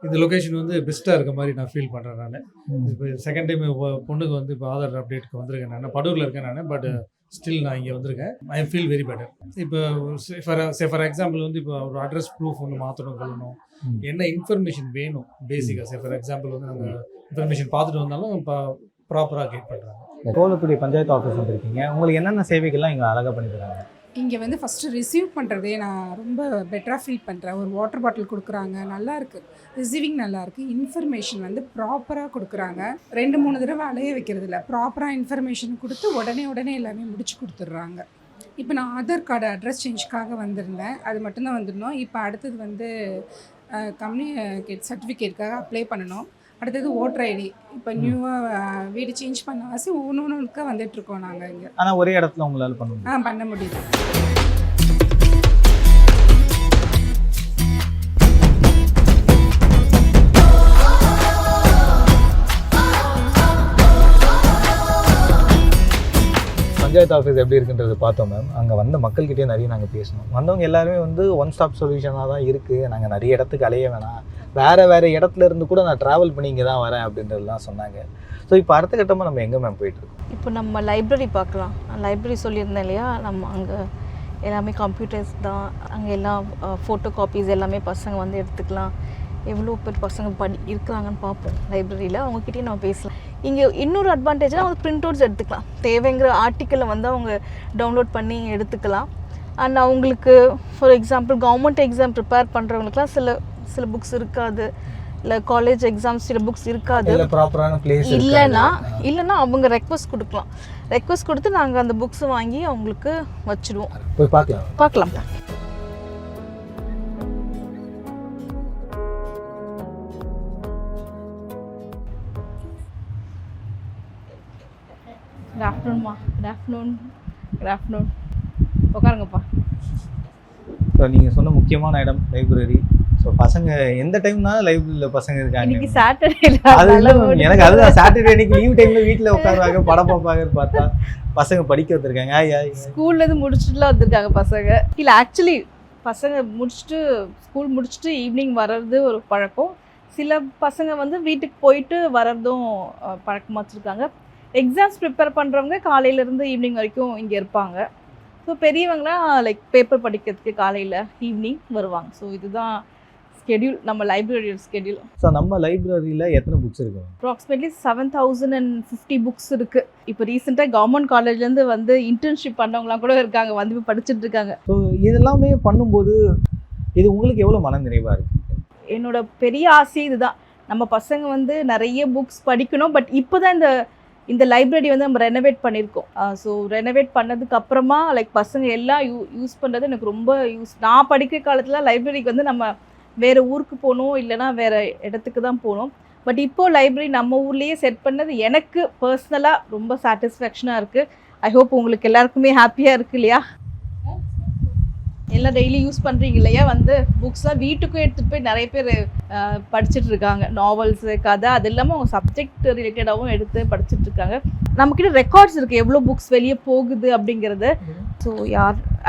இந்த லொக்கேஷன் வந்து பெஸ்ட்டாக இருக்க மாதிரி நான் ஃபீல் பண்ணுறேன். நான் இப்போ செகண்ட் டைம் பொண்ணுக்கு வந்து இப்போ ஆதார் அப்டேட்டுக்கு வந்திருக்கேன். நான் படூரில் இருக்கேன் நான், பட் ஸ்டில் நான் இங்கே வந்திருக்கேன். I feel very better. இப்போ ஃபார் எக்ஸாம்பிள் வந்து இப்போ ஒரு அட்ரஸ் ப்ரூஃப் ஒன்று மாற்றணும், கொள்ளணும், என்ன இன்ஃபர்மேஷன் வேணும் பேசிக்காக. ஃபார் எக்ஸாம்பிள் வந்து நாங்கள் இன்ஃபர்மேஷன் பார்த்துட்டு வந்தாலும் இப்போ ப்ராப்பராக கைட் பண்ணுறாங்க. கோவளத்துடைய பஞ்சாயத்து ஆஃபீஸ் வந்திருக்கீங்க, உங்களுக்கு என்னென்ன சேவைகள்லாம் இங்கே அழகாக பண்ணி தராங்க? இங்கே வந்து ஃபஸ்ட்டு ரிசீவ் பண்ணுறதே நான் ரொம்ப பெட்டராக ஃபீல் பண்ணுறேன். ஒரு வாட்டர் பாட்டில் கொடுக்குறாங்க, நல்லாயிருக்கு. ரிசீவிங் நல்லாயிருக்கு. இன்ஃபர்மேஷன் வந்து ப்ராப்பராக கொடுக்குறாங்க. 2-3 தடவை அலைய வைக்கிறது இல்லை, ப்ராப்பராக இன்ஃபர்மேஷன் கொடுத்து உடனே எல்லாமே முடிச்சு கொடுத்துட்றாங்க. இப்போ நான் ஆதார் கார்டு அட்ரஸ் சேஞ்சுக்காக வந்திருந்தேன், அது மட்டும்தான் வந்திருந்தோம். இப்போ அடுத்தது வந்து கம்யூனிகேட் சர்டிஃபிகேட்காக அப்ளை பண்ணணும். அடுத்தது ஓட்டர் ஐடி. இப்போ நியூவாக வீடு சேஞ்ச் பண்ண ஆசை ஒன்றுக்காக வந்துட்டுருக்கோம் நாங்கள் இங்கே. ஆனால் ஒரே இடத்துல உங்களால் பண்ண முடியும்? பண்ண முடியுது. பஞ்சாயத்து ஆஃபீஸ் எப்படி இருக்குன்றது பார்த்தோம் மேம். அங்கே வந்த மக்கள்கிட்டே நிறைய நாங்கள் பேசணும். வந்தவங்க எல்லாருமே வந்து ஒன் ஸ்டாப் சொல்யூஷனாக தான் இருக்குது. நாங்கள் நிறைய இடத்துக்கு அலைய வேணாம், வேறு இடத்துல இருந்து கூட நான் ட்ராவல் பண்ணி இங்கே தான் வரேன் அப்படின்றதுலாம் சொன்னாங்க. ஸோ இப்போ அடுத்த கட்டமாக நம்ம எங்கே மேம் போயிட்டுருக்கோம்? இப்போ நம்ம லைப்ரரி பார்க்கலாம். லைப்ரரி சொல்லியிருந்தேன் இல்லையா, நம்ம அங்கே எல்லாமே கம்ப்யூட்டர்ஸ் தான். அங்கே எல்லாம் ஃபோட்டோ காப்பீஸ் எல்லாமே பசங்க வந்து எடுத்துக்கலாம். எவ்வளோ பேர் பசங்க இருக்கிறாங்கன்னு பார்ப்போம் லைப்ரரியில். அவங்கக்கிட்டே நம்ம பேசலாம். இங்கே இன்னொரு அட்வான்டேஜ்னால் அவங்க பிரிண்ட் அவுட்ஸ் எடுத்துக்கலாம். தேவைங்கிற ஆர்டிக்கலை வந்து அவங்க டவுன்லோட் பண்ணி எடுத்துக்கலாம். அண்ட் அவங்களுக்கு for example government exam prepare பண்ணுறவங்களுக்குலாம் சில புக்ஸ் இருக்காது, இல்லை காலேஜ் எக்ஸாம்ஸ் சில புக்ஸ் இருக்காது, ப்ராப்பரான பிளேஸ் இல்லைன்னா அவங்க ரெக்வஸ்ட் கொடுக்கலாம். ரெக்வஸ்ட் கொடுத்து நாங்கள் அந்த புக்ஸ் வாங்கி அவங்களுக்கு வச்சுடுவோம். போய் பார்க்கலாம். குட் ஆஃப்டர்நூன்மா. Good afternoon. உட்காருங்கப்பா. ஸோ நீங்கள் சொன்ன முக்கியமான இடம் லைப்ரரி. ஸோ பசங்க எந்த டைம்னாலும் லைப்ரரியில் பசங்க இருக்காங்க. இன்னைக்கு சாட்டர்டே, அது இல்லை எனக்கு அதுதான் சாட்டர்டே அன்னைக்கு லீவ் டைமில் வீட்டில் உட்காருவாங்க, படம் பார்ப்பாங்கன்னு பார்த்தா பசங்க படிக்க வந்திருக்காங்க. ஸ்கூல்லேருந்து முடிச்சுட்டுலாம் வந்திருக்காங்க பசங்க. இல்லை ஆக்சுவலி பசங்க ஸ்கூல் முடிச்சுட்டு ஈவினிங் வர்றது ஒரு பழக்கம். சில பசங்க வந்து வீட்டுக்கு போயிட்டு வர்றதும் பழக்கமாக வச்சுருக்காங்க. எக்ஸாம்ஸ் ப்ரிப்பேர் பண்ணுறவங்க காலையிலேருந்து ஈவினிங் வரைக்கும் இங்கே இருப்பாங்க. ஸோ பெரியவங்களாம் லைக் பேப்பர் படிக்கிறதுக்கு காலையில் ஈவினிங் வருவாங்க. ஸோ இதுதான் ஸ்கெடியூல், நம்ம லைப்ரரியோட ஸ்கெடியூல். ஸோ நம்ம லைப்ரரியில் எத்தனை புக்ஸ் இருக்குது? அப்ராக்சிமேட்லி 7050 புக்ஸ் இருக்குது. இப்போ ரீசெண்டாக கவர்மெண்ட் காலேஜ்லேருந்து வந்து இன்டர்ன்ஷிப் பண்ணவங்களாம் கூட இருக்காங்க, வந்து படிச்சுட்டு இருக்காங்க. ஸோ இதெல்லாமே பண்ணும்போது இது உங்களுக்கு எவ்வளோ மன நிறைவாக இருக்குது? என்னோட பெரிய ஆசை இதுதான், நம்ம பசங்க வந்து நிறைய புக்ஸ் படிக்கணும். பட் இப்போ தான் இந்த இந்த லைப்ரரி வந்து நம்ம ரெனோவேட் பண்ணியிருக்கோம். ஸோ ரெனோவேட் பண்ணதுக்கு அப்புறமா லைக் பசங்க எல்லாம் யூஸ் பண்ணுறது எனக்கு ரொம்ப நான் படிக்கிற காலத்தில் லைப்ரரிக்கு வந்து நம்ம வேறு ஊருக்கு போகணும், இல்லைனா வேறு இடத்துக்கு தான் போகணும். பட் இப்போது லைப்ரரி நம்ம ஊர்லேயே செட் பண்ணது எனக்கு பர்சனலாக ரொம்ப சாட்டிஸ்ஃபேக்ஷனாக இருக்குது. ஐ ஹோப் உங்களுக்கு எல்லாருக்குமே ஹாப்பியாக இருக்குது இல்லையா? எல்லாம் டெய்லி யூஸ் பண்ணுறீங்க இல்லையா? வந்து புக்ஸ்லாம் வீட்டுக்கும் எடுத்துகிட்டு போய் நிறைய பேர் படிச்சுட்டு இருக்காங்க. நாவல்ஸு, கதை, அது இல்லாமல் அவங்க சப்ஜெக்ட் ரிலேட்டடாகவும் எடுத்து படிச்சுட்டு இருக்காங்க. நம்மக்கிட்ட ரெக்கார்ட்ஸ் இருக்குது எவ்வளோ புக்ஸ் வெளியே போகுது அப்படிங்கிறது. ஸோ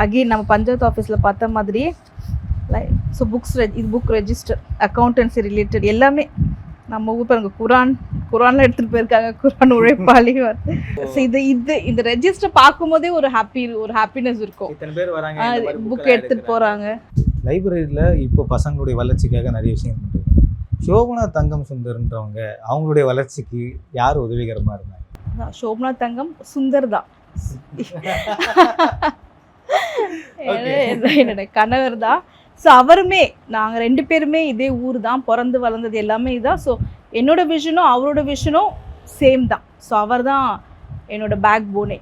அகெயின் நம்ம பஞ்சாயத்து ஆஃபீஸில் பார்த்த மாதிரி ஸோ இது புக் ரெஜிஸ்டர், அக்கௌண்டன்சி ரிலேட்டட் எல்லாமே நம்ம ஊர் பாருங்க. குரான்லாம் எடுத்துகிட்டு போயிருக்காங்க, குரான் உழைப்பாளி. ஸோ இந்த ரெஜிஸ்டர் பார்க்கும்போதே ஒரு ஹாப்பினஸ் இருக்கும். இத்தனை பேர் வராங்க, புக் எடுத்துகிட்டு போகிறாங்க. லைப்ரரியில் இப்போ பசங்களுடைய வளர்ச்சிக்காக நிறைய விஷயம் பண்ணுறாங்க. சோபனா தங்கம் சுந்தர்ன்றவங்க அவங்களுடைய வளர்ச்சிக்கு யார் உதவிகரமாக இருந்தாங்க? சோபனா தங்கம் சுந்தர் தான் என்னோட கணவர் தான். ஸோ அவருமே நாங்கள் 2 பேருமே இதே ஊர் தான், பிறந்து வளர்ந்தது எல்லாமே இதுதான். ஸோ என்னோட விஷனும் அவரோட விஷனும் சேம் தான். ஸோ அவர் தான் என்னோட பேக் போனே.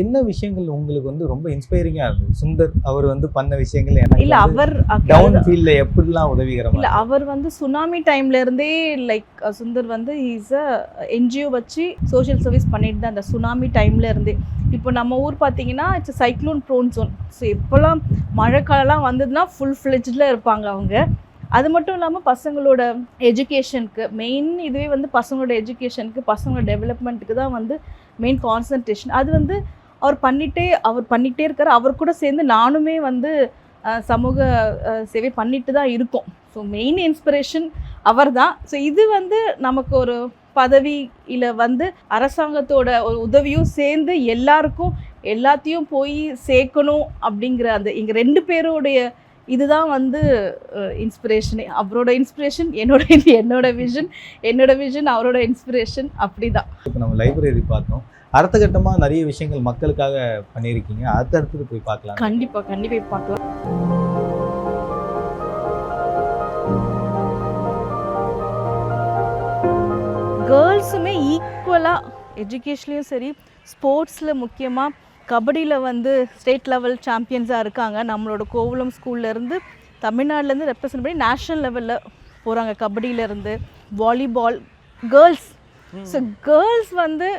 என்ன விஷயங்கள் உங்களுக்கு வந்து ரொம்ப இன்ஸ்பைரிங்காக இருந்தது? சுந்தர் அவர் வந்து பண்ண விஷயங்கள் இல்லை அவர் டவுன் ஃபீல்டில் எப்படிலாம் உதவிகரமாக? இல்லை அவர் வந்து சுனாமி டைம்லேருந்தே லைக் சுந்தர் வந்து இஸ் என்ஜிஓ வச்சு சோஷியல் சர்வீஸ் பண்ணிட்டு தான் அந்த சுனாமி டைம்லேருந்தே. இப்போ நம்ம ஊர் பார்த்தீங்கன்னா it's cyclone prone zone. So எப்போல்லாம் மழைக்காலம்லாம் வந்ததுன்னா ஃபுல் ஃப்ளெஜ்டில் இருப்பாங்க அவங்க. அது மட்டும் இல்லாமல் பசங்களோட எஜுகேஷனுக்கு மெயின் இதுவே வந்து பசங்களோட எஜுகேஷனுக்கு, பசங்களோட டெவலப்மெண்ட்டுக்கு தான் வந்து மெயின் கான்சன்ட்ரேஷன். அது வந்து அவர் பண்ணிகிட்டே இருக்கார். அவர் கூட சேர்ந்து நானுமே வந்து சமூக சேவை பண்ணிட்டு தான் இருக்கோம். ஸோ மெயின் இன்ஸ்பிரேஷன் அவர் தான். ஸோ இது வந்து நமக்கு ஒரு பதவியில் வந்து அரசாங்கத்தோட ஒரு உதவியும் சேர்ந்து எல்லாத்தையும் போய் சேர்க்கணும் அப்படிங்கிற அந்த எங்கள் 2 பேருடைய இதுதான் வந்து இன்ஸ்பிரேஷனே. அவரோட இன்ஸ்பிரேஷன் என்னோட விஷன் அவரோட இன்ஸ்பிரேஷன். அப்படி தான். இப்போ நம்ம லைப்ரரி பார்த்தோம், அடுத்த கட்டமாக நிறைய விஷயங்கள் மக்களுக்காக பண்ணியிருக்கீங்க. அடுத்தடுத்து போய் பார்க்கலாம். கண்டிப்பாக பார்க்கலாம். கேர்ள்ஸுமே ஈக்குவலாக எஜுகேஷன்லேயும் சரி, ஸ்போர்ட்ஸில் முக்கியமாக கபடியில் வந்து ஸ்டேட் லெவல் சாம்பியன்ஸாக இருக்காங்க. நம்மளோட கோவளம் ஸ்கூல்லேருந்து தமிழ்நாட்டிலேருந்து ரெப்ரசன்ட் பண்ணி நேஷ்னல் லெவலில் போகிறாங்க. கபடியிலேருந்து வாலிபால் கேர்ள்ஸ். ஸோ கேர்ள்ஸ் வந்து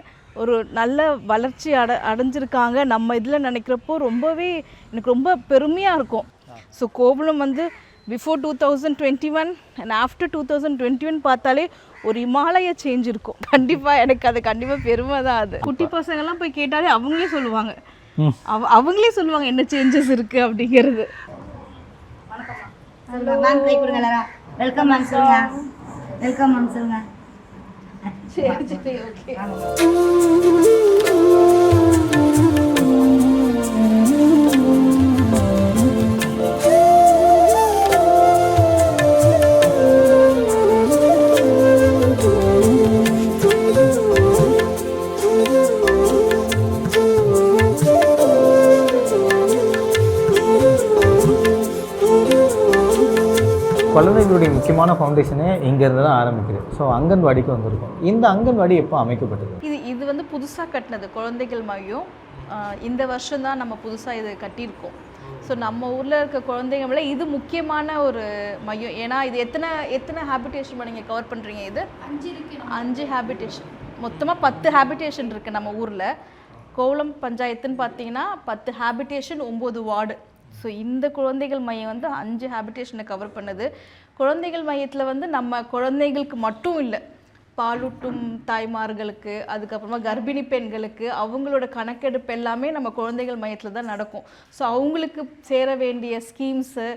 ஒரு நல்ல வளர்ச்சி அடைஞ்சிருக்காங்க. நம்ம இதில் நினைக்கிறப்போ எனக்கு ரொம்ப பெருமையாக இருக்கும். ஸோ கோவளம் வந்து பிஃபோர் 2021 அண்ட் ஆஃப்டர் 2021 பார்த்தாலே ஒரு இமாலய சேஞ்ச் இருக்கும். கண்டிப்பாக எனக்கு அது கண்டிப்பாக பெருமை தான். அது குட்டி பசங்கள்லாம் போய் கேட்டாலே அவங்களே சொல்லுவாங்க என்ன சேஞ்சஸ் இருக்குது அப்படிங்கிறது. வெல்கம் மேம் சொல்லுங்க. சரி ஓகே. குழந்தைகளுடைய முக்கியமான ஃபவுண்டேஷனே இங்கேருந்து தான் ஆரம்பிக்குது. ஸோ அங்கன்வாடிக்கு வந்திருக்கும். இந்த அங்கன்வாடி எப்போ அமைக்கப்பட்டது? இது வந்து புதுசாக கட்டினது குழந்தைகள் மையம். இந்த வருஷம் தான் நம்ம புதுசாக இது கட்டியிருக்கோம். ஸோ நம்ம ஊரில் இருக்க குழந்தைங்கள இது முக்கியமான ஒரு மையம். ஏன்னா இது எத்தனை ஹேபிடேஷன் நீங்கள் கவர் பண்ணுறீங்க? இது 5 ஹேபிடேஷன், மொத்தமாக 10 ஹேபிடேஷன் இருக்குது நம்ம ஊரில். கோவளம் பஞ்சாயத்துன்னு பார்த்தீங்கன்னா 10 ஹேபிடேஷன் 9 வார்டு. ஸோ இந்த குழந்தைகள் மையம் வந்து 5 ஹேபிடேஷனை கவர் பண்ணுது. குழந்தைகள் மையத்தில் வந்து நம்ம குழந்தைகளுக்கு மட்டும் இல்லை, பாலூட்டும் தாய்மார்களுக்கு, அதுக்கப்புறமா கர்ப்பிணி பெண்களுக்கு அவங்களோட கணக்கெடுப்பு எல்லாமே நம்ம குழந்தைகள் மையத்தில் தான் நடக்கும். ஸோ அவங்களுக்கு சேர வேண்டிய ஸ்கீம்ஸு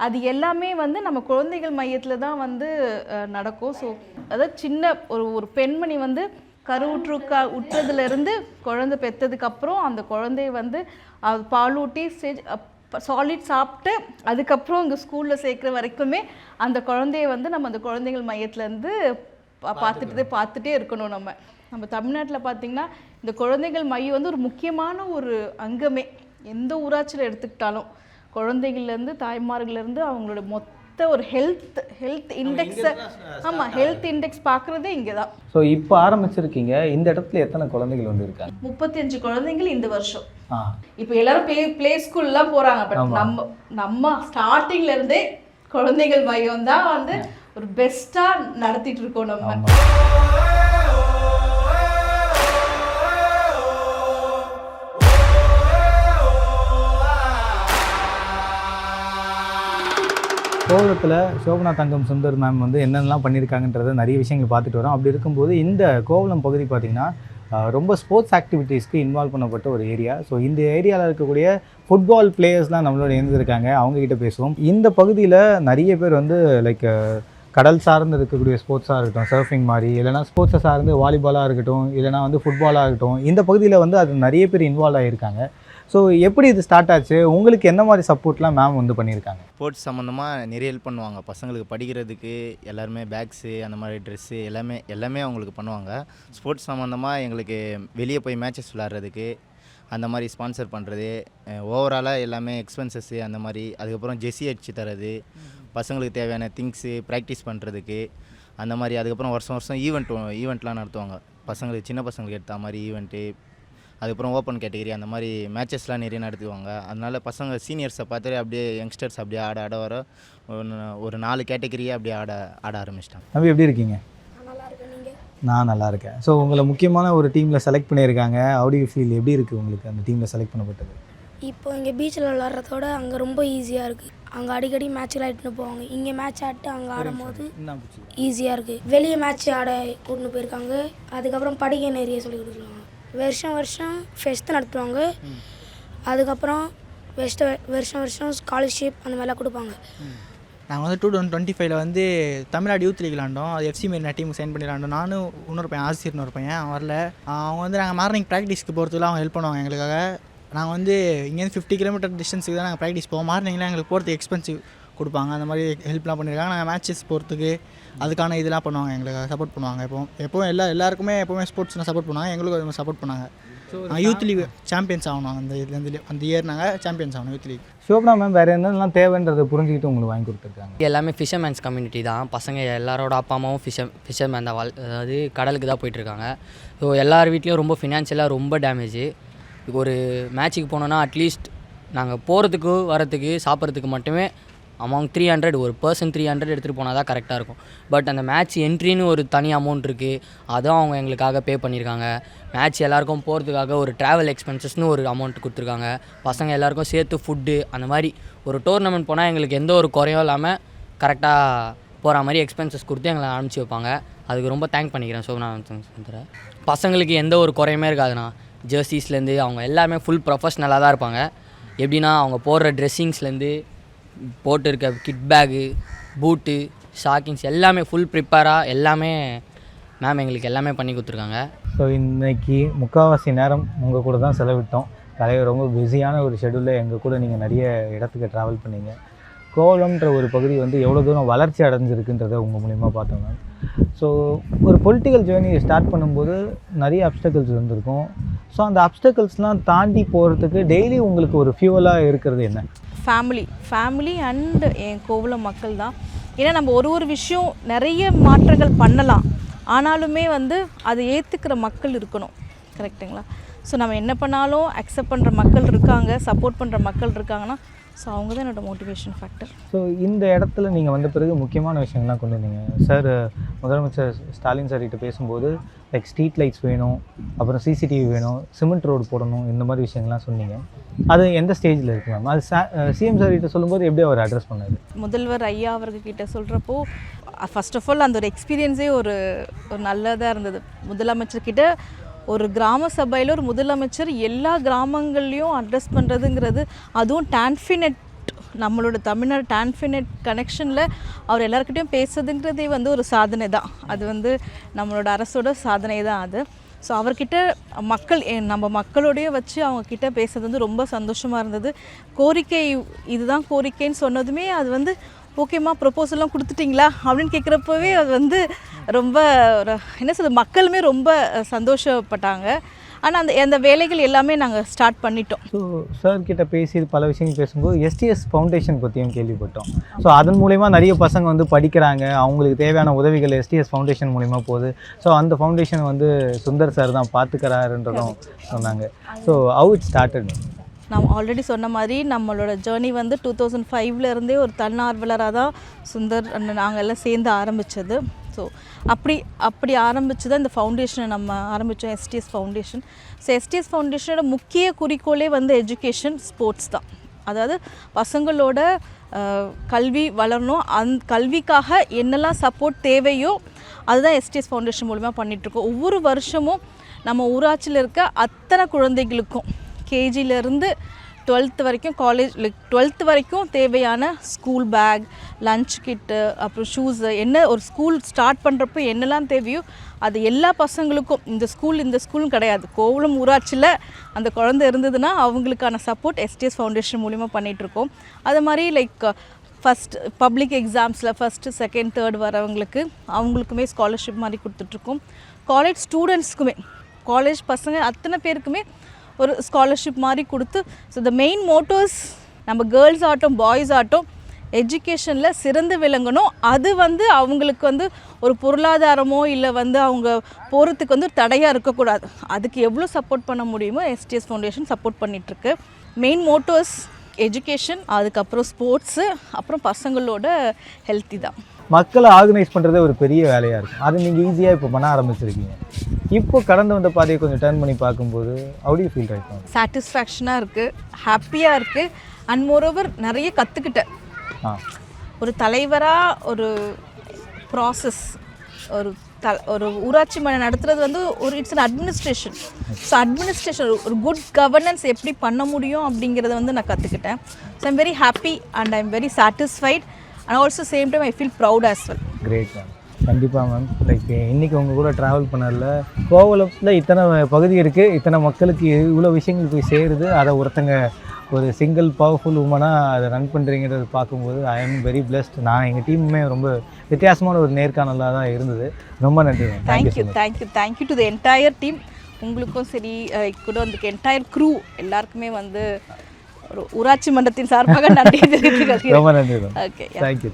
அது எல்லாமே வந்து நம்ம குழந்தைகள் மையத்தில் தான் வந்து நடக்கும். ஸோ அதாவது சின்ன ஒரு பெண்மணி வந்து உற்றதுலேருந்து குழந்தை பெற்றதுக்கப்புறம் அந்த குழந்தைய வந்து பாலூட்டி சாலிட் சாப்பிட்டு அதுக்கப்புறம் இங்கே ஸ்கூலில் சேர்க்குற வரைக்குமே அந்த குழந்தைய வந்து நம்ம அந்த குழந்தைகள் மையத்துலேருந்து பார்த்துட்டே இருக்கணும். நம்ம தமிழ்நாட்டில் பார்த்திங்கன்னா இந்த குழந்தைகள் மையம் வந்து ஒரு முக்கியமான ஒரு அங்கமே. எந்த ஊராட்சியில் எடுத்துக்கிட்டாலும் குழந்தைகள்லேருந்து தாய்மார்கள்லேருந்து அவங்களோட மொத்த மொத்த ஒரு ஹெல்த் இண்டெக்ஸை ஆமாம் ஹெல்த் இண்டெக்ஸ் பார்க்குறதே இங்கே தான். ஸோ இப்போ ஆரம்பிச்சிருக்கீங்க, இந்த இடத்துல எத்தனை குழந்தைகள் வந்து இருக்காங்க? 35 குழந்தைங்கள் இந்த வருஷம். ஆ இப்போ எல்லாரும் ப்ளே ஸ்கூல்லாம் போகிறாங்க. பட் நம்ம ஸ்டார்டிங்ல இருந்தே குழந்தைகள் மையம் தான் வந்து ஒரு பெஸ்ட்டாக நடத்திட்டு இருக்கோம் நம்ம. கோவளத்தில் சோபனா தங்கம் சுந்தர் மேம் வந்து என்னென்னலாம் பண்ணியிருக்காங்கன்றத நிறைய விஷயங்கள் பார்த்துட்டு வரோம். அப்படி இருக்கும்போது இந்த கோவளம் பகுதி பார்த்திங்கன்னா ரொம்ப ஸ்போர்ட்ஸ் ஆக்டிவிட்டீஸ்க்கு இன்வால்வ் பண்ணப்பட்ட ஒரு ஏரியா. ஸோ இந்த ஏரியாவில் இருக்கக்கூடிய ஃபுட்பால் பிளேயர்ஸ்லாம் நம்மளோட இணைந்திருக்காங்க, அவங்கக்கிட்ட பேசுவோம். இந்த பகுதியில் நிறைய பேர் வந்து லைக் கடல் சார்ந்து இருக்கக்கூடிய ஸ்போர்ட்ஸாக இருக்கட்டும், சர்ஃபிங் மாதிரி, இல்லைனா ஸ்போர்ட்ஸை சார்ந்து வாலிபாலாக இருக்கட்டும், இல்லைனா வந்து ஃபுட்பாலாக இருக்கட்டும், இந்த பகுதியில் வந்து அது நிறைய பேர் இன்வால்வ் ஆகியிருக்காங்க. ஸோ எப்படி இது ஸ்டார்ட் ஆச்சு, உங்களுக்கு என்ன மாதிரி சப்போர்ட்லாம் மேம் வந்து பண்ணியிருக்காங்க? ஸ்போர்ட்ஸ் சம்மந்தமாக நிறைய ஹெல்ப் பண்ணுவாங்க. பசங்களுக்கு படிக்கிறதுக்கு எல்லாருமே பேக்ஸு அந்த மாதிரி ட்ரெஸ்ஸு எல்லாமே அவங்களுக்கு பண்ணுவாங்க. ஸ்போர்ட்ஸ் சம்மந்தமாக எங்களுக்கு வெளியே போய் மேட்சஸ் விளாட்றதுக்கு அந்த மாதிரி ஸ்பான்சர் பண்ணுறது, ஓவராலாக எல்லாமே எக்ஸ்பென்சஸ்ஸு அந்த மாதிரி, அதுக்கப்புறம் ஜெர்சி அடிச்சு தரது, பசங்களுக்கு தேவையான திங்ஸு ப்ராக்டிஸ் பண்ணுறதுக்கு அந்த மாதிரி, அதுக்கப்புறம் வருஷம் ஈவெண்ட்லாம் நடத்துவாங்க. பசங்களுக்கு சின்ன பசங்களுக்கு எடுத்த மாதிரி ஈவெண்ட்டு, அதுக்கப்புறம் ஓப்பன் கேட்டகரி அந்த மாதிரி மேட்சஸ்லாம் நிறைய நடத்துவாங்க. அதனால் பசங்க சீனியர்ஸை பார்த்துட்டு அப்படியே யங்ஸ்டர்ஸ் அப்படியே ஆட வர ஒரு 4 கேட்டகரியே அப்படியே ஆட ஆரம்பிச்சிட்டாங்க. தம்பி எப்படி இருக்கீங்க? நான் நல்லா இருக்கேன். ஸோ உங்களை முக்கியமான ஒரு டீமில் செலக்ட் பண்ணியிருக்காங்க. ஹவ் யூ ஃபீல், எப்படி இருக்குது உங்களுக்கு அந்த டீமில் செலக்ட் பண்ணப்பட்டது? இப்போ இங்கே பீச்சில் விளாட்றதோட அங்கே ரொம்ப ஈஸியாக இருக்குது. அங்கே அடிக்கடி மேட்ச்சில் ஆடிட்டு போவாங்க. இங்கே மேட்ச் ஆடிட்டு அங்கே ஆடும்போது ஈஸியாக இருக்குது. வெளியே மேட்ச் ஆட கூட்டின்னு போயிருக்காங்க. அதுக்கப்புறம் படிக்க நிறைய சொல்லி கொடுத்துருவாங்க. வருஷம் ஃபெஸ்ட் நடத்துவாங்க. அதுக்கப்புறம் வருஷம் ஸ்காலர்ஷிப் அந்த மாதிரிலாம் கொடுப்பாங்க. நாங்கள் வந்து 2025 வந்து தமிழ்நாடு யூத் லீக் விளாண்டோம். அது எஃப்சி மெரினா டீமுக்கு சைன் பண்ணி விளாண்டோம். நானும் இன்னொரு பையன் ஆசிரியர்னு ஒரு பையன், அவன் வரல. அவங்க வந்து நாங்கள் மார்னிங் ப்ராக்டிஸ்க்கு போகிறதுக்குலாம் அவங்க ஹெல்ப் பண்ணுவாங்க எங்களுக்காக. நாங்கள் வந்து இங்கேருந்து 50 கிலோமீட்டர் டிஸ்டன்ஸுக்கு தான் நாங்கள் ப்ராக்டிஸ் போவோம். மார்னிங்லாம் எங்களுக்கு போகிறதுக்கு எக்ஸ்பென்சிவ் கொடுப்பாங்க. அந்த மாதிரி ஹெல்ப்லாம் பண்ணியிருக்காங்க. நாங்கள் மேட்சஸ் போகிறதுக்கு அதுக்கான இதெல்லாம் பண்ணுவாங்க, எங்களுக்கு சப்போர்ட் பண்ணுவாங்க. எப்போவும் எல்லாருக்குமே எப்போவுமே ஸ்போர்ட்ஸ்னால் சப்போர்ட் பண்ணுவாங்க, எங்களுக்கும் அது சப்போர்ட் பண்ணாங்க. யூத் லீக் சாம்பியன்ஸ் ஆகணும். அந்த இயர் நாங்கள் சாம்பியன்ஸ் ஆகணும் யூத் லீக். சோபனா மேம் வேறு என்னென்னலாம் தேவைன்றதை புரிஞ்சுக்கிட்டு உங்களுக்கு வாங்கி கொடுத்துருக்காங்க? எல்லாமே ஃபிஷர்மேன்ஸ் கம்யூனிட்டி தான். பசங்க எல்லாரோட அப்பா அம்மாவும் ஃபிஷர்மேன் தான், அதாவது கடலுக்கு தான் போயிட்டுருக்காங்க. ஸோ எல்லார் வீட்லேயும் ரொம்ப ஃபினான்ஷியலாக ரொம்ப டேமேஜ். ஒரு மேட்ச்சுக்கு போனோன்னா அட்லீஸ்ட் நாங்கள் போகிறதுக்கு வரத்துக்கு சாப்பிட்றதுக்கு மட்டுமே அமௌண்ட் 300, ஒரு பர்சன் 300 எடுத்துகிட்டு போனால் தான் கரெக்டாக இருக்கும். பட் அந்த மேட்ச் என்ட்ரின்னு ஒரு தனி அமௌண்ட் இருக்குது, அதுவும் அவங்க எங்களுக்காக பே பண்ணியிருக்காங்க. மேட்ச் எல்லாேருக்கும் போகிறதுக்காக ஒரு ட்ராவல் எக்ஸ்பென்சஸ்னு ஒரு அமௌண்ட் கொடுத்துருக்காங்க. பசங்க எல்லாேருக்கும் சேர்த்து ஃபுட்டு அந்த மாதிரி ஒரு டோர்னமெண்ட் போனால் எங்களுக்கு எந்த ஒரு குறையும் இல்லாமல் கரெக்டாக போகிற மாதிரி எக்ஸ்பென்சஸ் கொடுத்து எங்களை அனுப்பிச்சி வைப்பாங்க. அதுக்கு ரொம்ப தேங்க் பண்ணிக்கிறேன் சோபனா சுந்தர. பசங்களுக்கு எந்த ஒரு குறையுமே இருக்காதுண்ணா. ஜெர்சிஸ்லேருந்து அவங்க எல்லாமே ஃபுல் ப்ரொஃபஷ்னலாக தான் இருப்பாங்க. எப்படின்னா அவங்க போடுற ட்ரெஸ்ஸிங்ஸ்லேருந்து போட்டு இருக்க கிட் பேகு, பூட்டு, ஷாக்கிங்ஸ் எல்லாமே ஃபுல் ப்ரிப்பேராக எல்லாமே மேம் எங்களுக்கு எல்லாமே பண்ணி கொடுத்துருக்காங்க. ஸோ இன்றைக்கி முக்கால்வாசி நேரம் உங்கள் கூட தான் செலவிட்டோம். தலைவர் ரொம்ப பிஸியான ஒரு ஷெடியூலில் எங்கள் கூட நீங்கள் நிறைய இடத்துக்கு ட்ராவல் பண்ணீங்க. கோவளம்ன்ற ஒரு பகுதி வந்து எவ்வளோ தூரம் வளர்ச்சி அடைஞ்சிருக்குன்றதை உங்கள் மூலிமா பார்த்தோம் மேம். ஸோ ஒரு பொலிட்டிக்கல் ஜேர்னி ஸ்டார்ட் பண்ணும்போது நிறைய அப்டக்கிள்ஸ் இருந்திருக்கும். ஸோ அந்த அப்டக்கிள்ஸ்லாம் தாண்டி போகிறதுக்கு டெய்லி உங்களுக்கு ஒரு ஃபியூவலாக இருக்கிறது என்ன? ஃபேமிலி அண்ட் என் கோவளம் மக்கள் தான். ஏன்னா நம்ம ஒரு விஷயம் நிறைய மாற்றங்கள் பண்ணலாம், ஆனாலுமே வந்து அதை ஏற்றுக்கிற மக்கள் இருக்கணும். கரெக்டுங்களா? ஸோ நம்ம என்ன பண்ணாலும் அக்செப்ட் பண்ணுற மக்கள் இருக்காங்க, சப்போர்ட் பண்ணுற மக்கள் இருக்காங்கன்னா ஸோ அவங்க தான் என்னோடய மோட்டிவேஷன் ஃபேக்டர். ஸோ இந்த இடத்துல நீங்கள் வந்த பிறகு முக்கியமான விஷயங்கள்லாம் கொண்டு வந்தீங்க சார். முதலமைச்சர் ஸ்டாலின் சார் கிட்ட பேசும்போது லைக் ஸ்ட்ரீட் லைட்ஸ் வேணும், அப்புறம் சிசிடிவி வேணும், சிமெண்ட் ரோடு போடணும், இந்த மாதிரி விஷயங்கள்லாம் சொன்னீங்க. அது எந்த ஸ்டேஜில் இருக்குது மேம்? அது சிஎம் சார் கிட்ட சொல்லும்போது எப்படி அவர் அட்ரஸ் பண்ணார்? முதல்வர் ஐயா அவர்கிட்ட சொல்கிறப்போ ஃபர்ஸ்ட் ஆஃப் ஆல் அந்த ஒரு எக்ஸ்பீரியன்ஸே ஒரு நல்லதாக இருந்தது. முதலமைச்சர்கிட்ட ஒரு கிராம சபையில் ஒரு முதலமைச்சர் எல்லா கிராமங்கள்லேயும் அட்ரஸ் பண்ணுறதுங்கிறது, அதுவும் டான்ஃபினெட், நம்மளோட தமிழ்நாடு டான்ஃபினெட் கனெக்ஷனில் அவர் எல்லாருக்கிட்டையும் பேசுறதுங்கிறதே வந்து ஒரு சாதனை தான். அது வந்து நம்மளோட அரசோட சாதனை தான் அது. ஸோ அவர்கிட்ட நம்ம மக்களோடையே வச்சு அவங்கக்கிட்ட பேசுறது வந்து ரொம்ப சந்தோஷமாக இருந்தது. கோரிக்கை இதுதான் கோரிக்கைன்னு சொன்னதுமே அது வந்து ஓகேம்மா ப்ரொப்போசல்லாம் கொடுத்துட்டிங்களா அப்படின்னு கேட்குறப்பவே அது வந்து ரொம்ப ஒரு என்ன சொல்கிறது, மக்களுமே ரொம்ப சந்தோஷப்பட்டாங்க. ஆனால் அந்த வேலைகள் எல்லாமே நாங்கள் ஸ்டார்ட் பண்ணிட்டோம். ஸோ சார் கிட்ட பேசி பல விஷயங்கள் பேசும்போது எஸ்டிஎஸ் ஃபவுண்டேஷன் பற்றியும் கேள்விப்பட்டோம். ஸோ அதன் மூலயமா நிறைய பசங்க வந்து படிக்கிறாங்க, அவங்களுக்கு தேவையான உதவிகள் எஸ்டிஎஸ் ஃபவுண்டேஷன் மூலிமா போகுது. ஸோ அந்த ஃபவுண்டேஷன் வந்து சுந்தர் சார் தான் பார்த்துக்கிறாருன்றதும் சொன்னாங்க. So how it started? நான் ஆல்ரெடி சொன்ன மாதிரி நம்மளோட ஜேர்னி வந்து 2005 ஒரு தன்னார்வலராக தான் சுந்தர் நாங்கள் எல்லாம் சேர்ந்து ஆரம்பித்தது. ஸோ அப்படி ஆரம்பித்து தான் இந்த ஃபவுண்டேஷனை நம்ம ஆரம்பித்தோம், எஸ்டிஎஸ் ஃபவுண்டேஷன். ஸோ எஸ்டிஎஸ் ஃபவுண்டேஷனோட முக்கிய குறிக்கோளே வந்து எஜுகேஷன், ஸ்போர்ட்ஸ் தான். அதாவது பசங்களோட கல்வி வளரணும், கல்விக்காக என்னெல்லாம் சப்போர்ட் தேவையோ அதுதான் எஸ்டிஎஸ் ஃபவுண்டேஷன் மூலமாக பண்ணிகிட்ருக்கோம். ஒவ்வொரு வருஷமும் நம்ம ஊராட்சியில் இருக்க அத்தனை குழந்தைகளுக்கும் கேஜிலேருந்து 12th வரைக்கும், காலேஜ் 12th வரைக்கும் தேவையான ஸ்கூல் பேக், லஞ்ச் கிட்டு, அப்புறம் ஷூஸு, என்ன ஒரு ஸ்கூல் ஸ்டார்ட் பண்ணுறப்போ என்னெல்லாம் தேவையோ அது எல்லா பசங்களுக்கும் இந்த ஸ்கூல்னு கிடையாது, கோவளம் ஊராட்சியில் அந்த குழந்தை இருந்ததுன்னா அவங்களுக்கான சப்போர்ட் எஸ்டிஎஸ் ஃபவுண்டேஷன் மூலிமா பண்ணிகிட்ருக்கோம். அது மாதிரி ஃபஸ்ட் பப்ளிக் எக்ஸாம்ஸில் ஃபஸ்ட்டு, செகண்ட், தேர்ட் வரவங்களுக்கு அவங்களுக்குமே ஸ்காலர்ஷிப் மாதிரி கொடுத்துட்ருக்கோம். காலேஜ் ஸ்டூடெண்ட்ஸ்க்குமே, காலேஜ் பசங்க அத்தனை பேருக்குமே ஒரு ஸ்காலர்ஷிப் மாதிரி கொடுத்து. ஸோ த மெயின் மோட்டோஸ் நம்ம கேர்ள்ஸ் ஆகட்டும் பாய்ஸ் ஆகட்டும் எஜுகேஷனில் சிறந்து விளங்கணும். அது வந்து அவங்களுக்கு வந்து ஒரு பொருளாதாரமோ இல்லை வந்து அவங்க போகிறதுக்கு வந்து தடையாக இருக்கக்கூடாது. அதுக்கு எவ்வளோ சப்போர்ட் பண்ண முடியுமோ எஸ்டிஎஸ் ஃபவுண்டேஷன் சப்போர்ட் பண்ணிகிட்ருக்கு. மெயின் மோட்டோஸ் எஜுகேஷன், அதுக்கப்புறம் ஸ்போர்ட்ஸு, அப்புறம் பசங்களோட ஹெல்த்தி தான். மக்களை ஆர்கனைஸ் பண்ணுறதே ஒரு பெரிய வேலையாக இருக்கும். அது நீங்கள் ஈஸியாக இப்போ பண்ண ஆரம்பிச்சிருக்கீங்க. இப்போ கடந்து வந்த பாதையை கொஞ்சம் டர்ன் பண்ணி பார்க்கும்போது how do you feel right now? சாட்டிஸ்ஃபேக்ஷனாக இருக்குது, ஹாப்பியாக இருக்குது. அண்ட் மோரோவர் நிறைய கற்றுக்கிட்டேன். ஒரு தலைவராக ஒரு ப்ராசஸ், ஒரு ஊராட்சி மனை நடத்துறது வந்து it's an administration. So administration ஒரு குட் கவர்னன்ஸ் எப்படி பண்ண முடியும் அப்படிங்கிறத வந்து நான் கற்றுக்கிட்டேன். So I'm very happy and I'm very satisfied and also same time I feel proud as well. Great ma'am. கண்டிப்பாக மேம். இன்றைக்கி உங்கள் கூட ட்ராவல் பண்ணல கோவளத்தில் இத்தனை பகுதி இருக்குது, இத்தனை மக்களுக்கு இவ்வளோ விஷயங்கள் போய் சேருது. அதை ஒருத்தங்க ஒரு சிங்கிள் பவர்ஃபுல் உமனாக அதை ரன் பண்ணுறீங்கிறது பார்க்கும்போது ஐ எம் வெரி பிளஸ்ட். நான் எங்கள் டீமுமே ரொம்ப வித்தியாசமான ஒரு நேர்காணலாக தான் இருந்தது. ரொம்ப நன்றி ma'am. Thank you to the entire team. உங்களுக்கும் சரி கூட வந்து என்டையர் க்ரூ எல்லாருக்குமே வந்து ஒரு ஊராட்சி மன்றத்தின் சார்பாக நன்றி தெரிவித்துக்கிறேன். ரொம்ப நன்றி மேம். Okay, thank you.